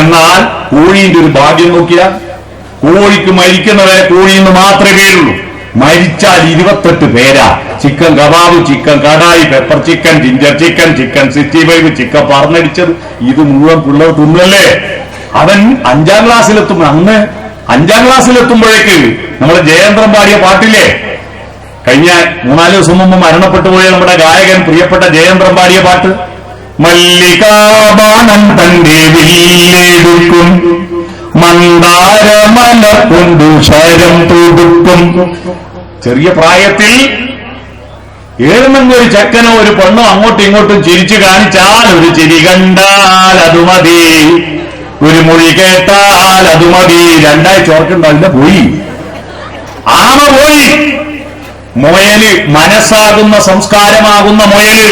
എന്നാൽ കോഴീന്റെ ഒരു ഭാഗ്യം നോക്കിയാൽ കോഴിക്ക് മരിക്കുന്നവരെ കോഴിന്ന് മാത്രമേ പേരുള്ളൂ. മരിച്ചാൽ 28 പേരാ. Chicken kebab, chicken kadai, pepper chicken, ginger chicken, chicken 65, chicken പറന്നടിച്ചത്, ഇത് മുഴുവൻ പിള്ളേർ തിന്നല്ലേ. അവൻ 5ാം ക്ലാസ്സിലെത്തും. അന്ന് 5ാം ക്ലാസ്സിലെത്തുമ്പോഴേക്ക് നമ്മുടെ ജയേന്ദ്രൻ പാടിയ പാട്ടില്ലേ, കഴിഞ്ഞ 3-4 ദിവസം മുമ്പ് മരണപ്പെട്ടു പോയ നമ്മുടെ ഗായകൻ പ്രിയപ്പെട്ട ജയേന്ദ്രൻ പാടിയ പാട്ട്, മല്ലികാബാണൻ തന്റെ വില്ലെടുക്കും മന്ദാരമല കൊണ്ടു ശരം തൊടുക്കും. ചെറിയ പ്രായത്തിൽ ഏഴുമെന്നൊരു ചെക്കനോ ഒരു പെണ്ണോ അങ്ങോട്ടും ഇങ്ങോട്ടും ചിരിച്ചു കാണിച്ചാൽ, ഒരു ചിരി കണ്ടാൽ അത് മതി, ഒരു മൊഴി കേട്ടാൽ അത് മതി. 2 ചോർക്കുണ്ടാവില്ല, പോയി. ആമ പോയി. മുയല്, മനസ്സാകുന്ന സംസ്കാരമാകുന്ന മുയല്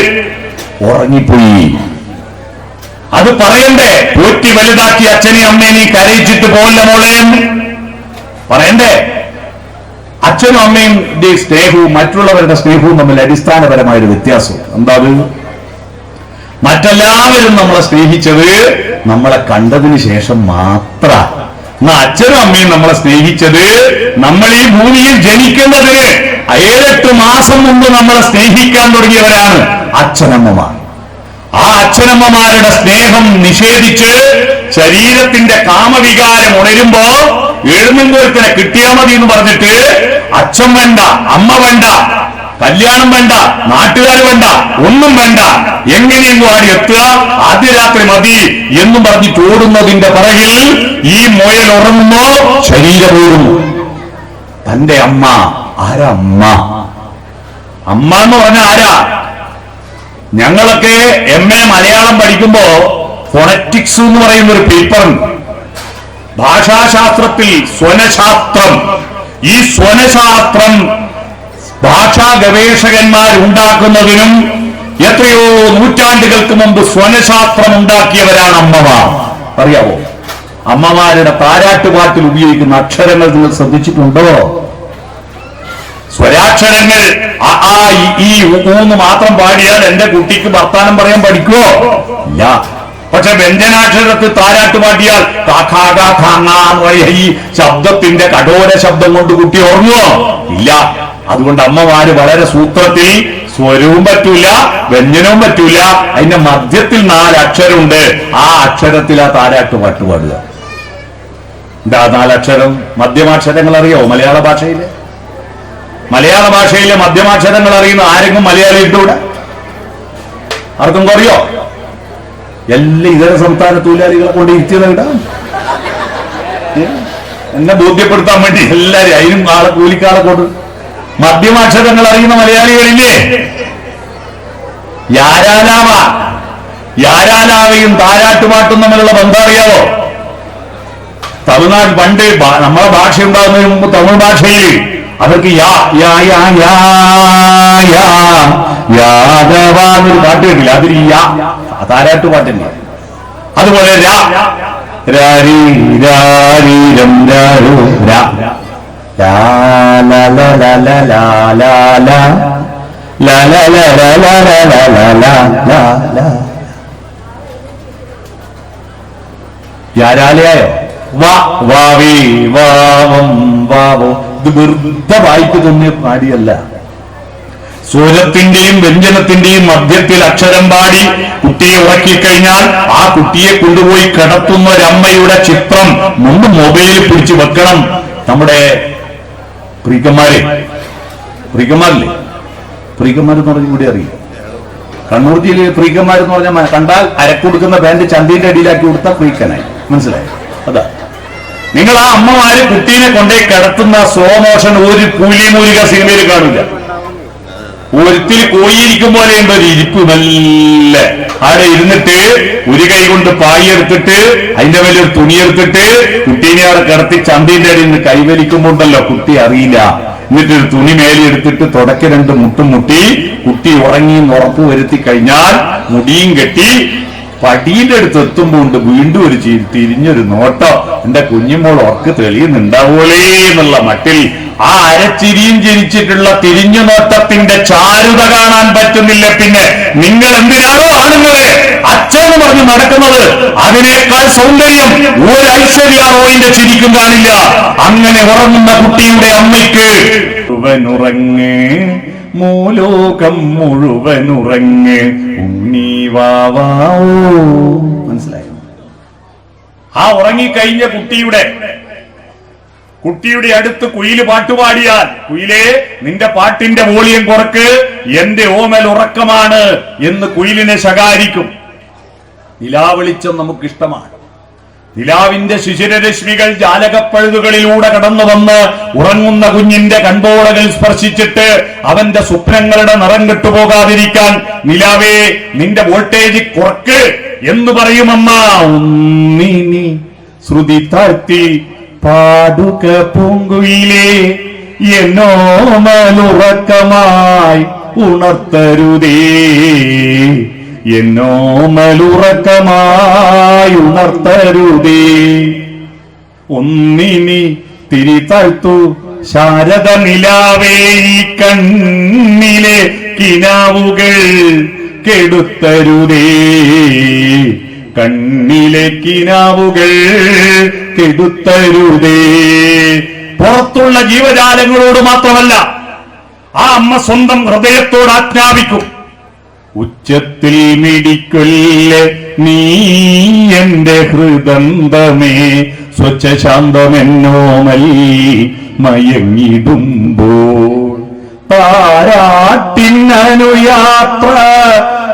ഉറങ്ങിപ്പോയി. അത് പറയണ്ടേ? പോറ്റി വലുതാക്കി അച്ഛനെയും അമ്മയെ നീ കരയിച്ചിട്ട് പോല്ല മോളെ പറയണ്ടേ? അച്ഛനും അമ്മയും സ്നേഹവും മറ്റുള്ളവരുടെ സ്നേഹവും തമ്മിൽ അടിസ്ഥാനപരമായൊരു വ്യത്യാസം എന്താ? മറ്റെല്ലാവരും നമ്മളെ സ്നേഹിച്ചത് നമ്മളെ കണ്ടതിന് ശേഷം മാത്രം. എന്നാ അച്ഛനും അമ്മയും നമ്മളെ സ്നേഹിച്ചത് നമ്മൾ ഈ ഭൂമിയിൽ ജനിക്കുന്നതിന് 7-8 മാസം മുമ്പ് നമ്മളെ സ്നേഹിക്കാൻ തുടങ്ങിയവരാണ് അച്ഛനമ്മമാർ. ആ അച്ഛനമ്മമാരുടെ സ്നേഹം നിഷേധിച്ച് ശരീരത്തിന്റെ കാമവികാരം ഉണരുമ്പോ എഴുന്നേൽപ്പിനെ കിട്ടിയാൽ മതി എന്ന് പറഞ്ഞിട്ട് അച്ഛൻ വേണ്ട, അമ്മ വേണ്ട, കല്യാണം വേണ്ട, നാട്ടുകാർ വേണ്ട, ഒന്നും വേണ്ട, എങ്ങനെയെങ്കിലും ആടി എത്തുക, ആദ്യ രാത്രി മതി എന്നും പറഞ്ഞ് ചോടുന്നതിന്റെ പിറകിൽ ഈ മുയൽ ഉറങ്ങുമ്പോ ശരീരം ഓടുന്നു. തന്റെ അമ്മ ആരാ? അമ്മ അമ്മ എന്ന് പറഞ്ഞാൽ ആരാ? ഞങ്ങളൊക്കെ MA മലയാളം പഠിക്കുമ്പോ ഫോണറ്റിക്സ് എന്ന് പറയുന്ന ഒരു പേപ്പറുണ്ട്. ഭാഷാശാസ്ത്രത്തിൽ സ്വനശാസ്ത്രം. ഈ സ്വനശാസ്ത്രം ഭാഷാ ഗവേഷകന്മാർ ഉണ്ടാക്കുന്നതിനും എത്രയോ നൂറ്റാണ്ടുകൾക്ക് മുമ്പ് സ്വനശാസ്ത്രം ഉണ്ടാക്കിയവരാണ് അമ്മമാർ. അറിയാവോ? അമ്മമാരുടെ താരാട്ടുപാട്ടിൽ ഉപയോഗിക്കുന്ന അക്ഷരങ്ങൾ നിങ്ങൾ ശ്രദ്ധിച്ചിട്ടുണ്ടോ? സ്വരാക്ഷരങ്ങൾ ആ ഈ ഊന്ന് മാത്രം പാടിയാൽ എന്റെ കുട്ടിക്ക് വർത്താനം പറയാൻ പഠിക്കുവോ? ഇല്ല. പക്ഷെ വ്യഞ്ജനാക്ഷരത്തിൽ താരാട്ട് പാടിയാൽ ഈ ശബ്ദത്തിന്റെ കഠോര ശബ്ദം കൊണ്ട് കുട്ടി ഓർമ്മോ? ഇല്ല. അതുകൊണ്ട് അമ്മമാര് വളരെ സൂത്രത്തിൽ സ്വരവും പറ്റൂല, വ്യഞ്ജനവും പറ്റൂല, അതിന്റെ മധ്യത്തിൽ 4 അക്ഷരമുണ്ട്. ആ അക്ഷരത്തിൽ ആ താരാട്ട് പാട്ട് പാടുക. എന്താ 4 അക്ഷരം? മധ്യമാക്ഷരങ്ങൾ അറിയോ മലയാള ഭാഷയില്? മലയാള ഭാഷയിലെ മധ്യമാക്ഷരങ്ങൾ അറിയുന്ന ആരെങ്കിലും മലയാളിയുടെ കൂടെ ആർക്കും അറിയോ? എല്ലാ ഇതര സംസ്ഥാന തൊഴിലാളികളെ കൊണ്ട് ഇരുത്തിയതാ എന്നെ ബോധ്യപ്പെടുത്താൻ വേണ്ടി എല്ലാരും അതിനും ആളെ കൂലിക്കാളെ കൊണ്ട് മധ്യമാക്ഷരങ്ങൾ അറിയുന്ന മലയാളികളില്ലേ? യാരാലാവയും താരാട്ടുപാട്ടും തമ്മിലുള്ള ബന്ധം അറിയാവോ? തമിഴ്നാട് പണ്ട് നമ്മളെ ഭാഷ ഉണ്ടാകുന്നതിന് മുമ്പ് തമിഴ് ഭാഷയിൽ അവർക്ക് യാദവാന്നൊരു പാട്ട് കേട്ടില്ല, അതൊരു താരാട്ട് പാട്ടല്ലേ. അതുപോലെ യാരാലയായോ? വാവേ വാവം വാവോ. ഇത് വെറുതെ വായിക്ക് തോന്നിയ പാടിയല്ല. സ്വരത്തിന്റെയും വ്യഞ്ജനത്തിന്റെയും മധ്യത്തിൽ അക്ഷരം പാടി കുട്ടിയെ ഉറക്കിക്കഴിഞ്ഞാൽ ആ കുട്ടിയെ കൊണ്ടുപോയി കിടത്തുന്ന ഒരമ്മയുടെ ചിത്രം മുമ്പ് മൊബൈലിൽ പിടിച്ചു വെക്കണം. നമ്മുടെ പ്രീക്കന്മാരില്ലേ? പ്രീക്കന്മാരെന്ന് പറഞ്ഞ കൂടി അറിയും. കണ്ണൂർ ജില്ലയിൽ പ്രീക്കന്മാരെന്ന് പറഞ്ഞാൽ കണ്ടാൽ അരക്കൊടുക്കുന്ന പാന്റ് ചന്തിന്റെ അടിയിലാക്കി കൊടുത്ത പ്രീക്കനായി. മനസ്സിലായി? അതാ നിങ്ങൾ ആ അമ്മമാര് കുട്ടീനെ കൊണ്ടേ കിടത്തുന്ന സ്ലോ മോഷൻ ഒരു കൂലിമൂലിക സിനിമയിൽ കാണില്ല. ഒരുത്തിൽ കോയിരിക്കും പോലെ ഉണ്ട് ഒരു ഇരിപ്പ്. നല്ല അവിടെ ഇരുന്നിട്ട് ഒരു കൈ കൊണ്ട് പായി എടുത്തിട്ട് അതിന്റെ വലിയൊരു തുണിയെടുത്തിട്ട് കുട്ടീനെ അവിടെ കിടത്തി ചന്തിന്റെ അടിയിൽ നിന്ന് കൈവലിക്കുമ്പോണ്ടല്ലോ കുട്ടി അറിയില്ല. എന്നിട്ട് ഒരു തുണി മേലെ എടുത്തിട്ട് തുടക്കി 2 മുട്ടും മുട്ടി കുട്ടി ഉറങ്ങിയെന്ന് ഉറപ്പ് വരുത്തി കഴിഞ്ഞാൽ മുടിയും കെട്ടി പടിയുടെ അടുത്ത് എത്തുമ്പോണ്ട് വീണ്ടും ഒരു തിരിഞ്ഞൊരു നോട്ടം. എന്റെ കുഞ്ഞുമോൾ ഉറക്ക് തെളിയുന്നുണ്ടാവൂലേ എന്നുള്ള മട്ടിൽ ആ അരച്ചിരിയും ചിരിച്ചിട്ടുള്ള തിരിഞ്ഞു നോട്ടത്തിന്റെ ചാരുത കാണാൻ പറ്റുന്നില്ല. പിന്നെ നിങ്ങൾ എന്തിനാണോ ആണുങ്ങളെ അച്ഛന്ന് പറഞ്ഞ് നടക്കുന്നത്, അതിനേക്കാൾ സൗന്ദര്യം ഒരു ഐശ്വര്യ റോയിന്റെ ചിരിക്കും കാണില്ല. അങ്ങനെ ഉറങ്ങുന്ന കുട്ടിയുടെ അമ്മയ്ക്ക് മുഴുവനുറങ്ങ്, മൂലോകം മുഴുവനുറങ്ങ്, ഉണ്ണീവാവോ. മനസ്സിലായോ? ആ ഉറങ്ങിക്കഴിഞ്ഞ കുട്ടിയുടെ അടുത്ത് കുയില് പാട്ടുപാടിയാൽ, കുയിലേ നിന്റെ പാട്ടിന്റെ വോളിയം കുറക്ക്, എന്റെ ഓമൽ ഉറക്കമാണ് എന്ന് കുയിലിനെ ശകാരിക്കും. നിലാവെളിച്ചം നമുക്കിഷ്ടമാണ്. നിലാവിന്റെ ശിശിരരശ്മികൾ ജാലകപ്പഴുതുകളിലൂടെ കടന്നു വന്ന് ഉറങ്ങുന്ന കുഞ്ഞിന്റെ കൺപോളകൾ സ്പർശിച്ചിട്ട് അവന്റെ സ്വപ്നങ്ങളുടെ നിറം കെട്ടുപോകാതിരിക്കാൻ നിലാവേ നിന്റെ വോൾട്ടേജ് കുറക്ക് എന്ന് പറയുമമ്മ. ഉന്നിനി ശ്രുതി താഴ്ത്തി പാടുക പൂങ്കുയിലേ, എന്നോമലുറക്കമായി ഉണർത്തരുതേ, എന്നോമലുറക്കമായി ഉണർത്തരുതേ. ഒന്നിനി തിരിതാഴ്ത്തു ശാരദ നിലാവേ, ഈ കണ്ണിലെ കിനാവുകൾ കെടുത്തരുതേ, കണ്ണിലെ കിനാവുകൾ കെടുത്തരുതേ. പുറത്തുള്ള ജീവജാലങ്ങളോട് മാത്രമല്ല, ആ അമ്മ സ്വന്തം ഹൃദയത്തോട് ആജ്ഞാപിക്കും. ഉച്ചത്തിൽ മിടിക്കൊല്ലെ നീ എന്റെ ഹൃദന്തമേ, സ്വച്ഛശാന്തമെന്നോമൽ മയങ്ങിടുമ്പോൾ, താരാട്ടിനനുയാത്ര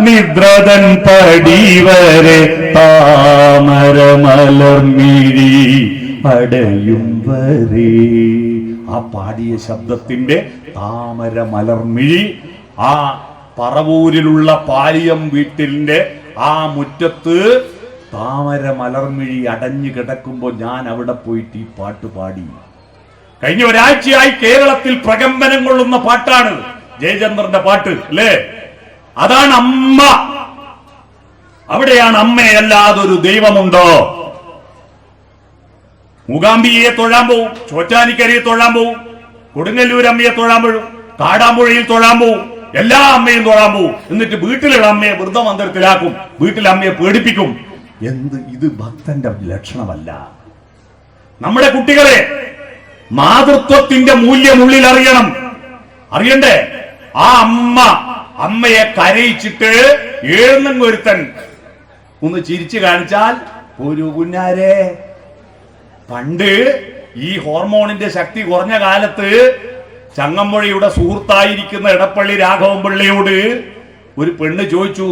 നിദ്രതൻ പടിവരെ, താമരമലർമിഴി അടയും വരെ. ആ പാടിയ ശബ്ദത്തിന്റെ താമരമലർമിഴി ആ പറവൂരിലുള്ള പാലിയം വീട്ടിന്റെ ആ മുറ്റത്ത് താമരമലർമിഴി അടഞ്ഞു കിടക്കുമ്പോ ഞാൻ അവിടെ പോയിട്ട് ഈ പാട്ട് പാടി. കഴിഞ്ഞ ഒരാഴ്ചയായി കേരളത്തിൽ പ്രകമ്പനം കൊള്ളുന്ന പാട്ടാണ് ജയചന്ദ്രന്റെ പാട്ട്, അല്ലേ? അതാണ് അമ്മ. അവിടെയാണ് അമ്മയല്ലാതൊരു ദൈവമുണ്ടോ? മൂകാംബിയെ തൊഴാൻ പോവും, ചോറ്റാനിക്കരയെ തൊഴാൻ പോവും, കൊടുങ്ങല്ലൂർ അമ്മയെ തൊഴാൻ പോവും, കാടാമ്പുഴയിൽ തൊഴാൻ പോവും, എല്ലാ അമ്മയും തൊഴാൻ പോവും. എന്നിട്ട് വീട്ടിലുള്ള അമ്മയെ വൃദ്ധമന്ദിരത്തിലാക്കും, വീട്ടിലെ അമ്മയെ പേടിപ്പിക്കും. ഇത് ഭക്തന്റെ ലക്ഷണമല്ല. നമ്മുടെ കുട്ടികളെ മാതൃത്വത്തിന്റെ മൂല്യം ഉള്ളിൽ അറിയണ്ടേ? ആ അമ്മയെ കരയിച്ചിട്ട് എഴുന്നങ്ങൊരുത്തൻ ഒന്ന് ചിരിച്ചു കാണിച്ചാൽ ഒരു കുഞ്ഞാരെ. പണ്ട് ഈ ഹോർമോണിന്റെ ശക്തി കുറഞ്ഞ കാലത്ത് ചങ്ങമ്പുഴയുടെ സുഹൃത്തായിരിക്കുന്ന എടപ്പള്ളി രാഘവൻ പിള്ളയോട് ഒരു പെണ്ണ് ചോദിച്ചു,